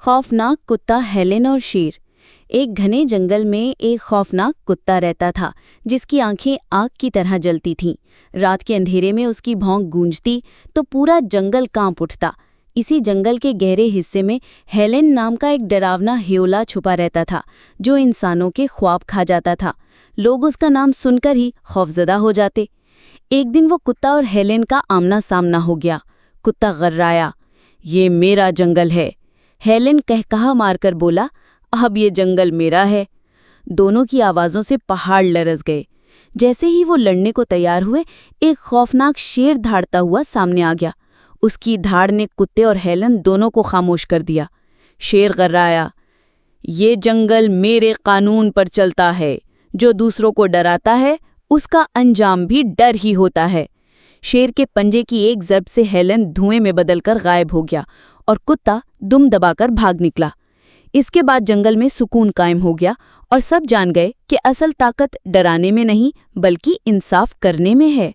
خوفناک کتا ہیلن اور شیر۔ ایک گھنے جنگل میں ایک خوفناک کتا رہتا تھا جس کی آنکھیں آگ کی طرح جلتی تھیں۔ رات کے اندھیرے میں اس کی بھونک گونجتی تو پورا جنگل کانپ اٹھتا۔ اسی جنگل کے گہرے حصے میں ہیلن نام کا ایک ڈراونا ہیولا چھپا رہتا تھا جو انسانوں کے خواب کھا جاتا تھا۔ لوگ اس کا نام سن کر ہی خوفزدہ ہو جاتے۔ ایک دن وہ کتا اور ہیلن کا آمنا سامنا ہو گیا۔ کتا غرایا، یہ میرا جنگل ہے۔ ہیلن کہا مار کر بولا، اب یہ جنگل میرا ہے۔ دونوں کی آوازوں سے پہاڑ لرز گئے۔ جیسے ہی وہ لڑنے کو تیار ہوئے، ایک خوفناک شیر دھاڑتا ہوا سامنے آ گیا۔ اس کی دھاڑ نے کتے اور ہیلن دونوں کو خاموش کر دیا۔ شیر غرایا، یہ جنگل میرے قانون پر چلتا ہے۔ جو دوسروں کو ڈراتا ہے اس کا انجام بھی ڈر ہی ہوتا ہے۔ شیر کے پنجے کی ایک ضرب سے ہیلن دھوئیں میں بدل کر غائب ہو گیا اور کتا دم دبا کر بھاگ نکلا۔ اس کے بعد جنگل میں سکون قائم ہو گیا اور سب جان گئے کہ اصل طاقت ڈرانے میں نہیں بلکہ انصاف کرنے میں ہے۔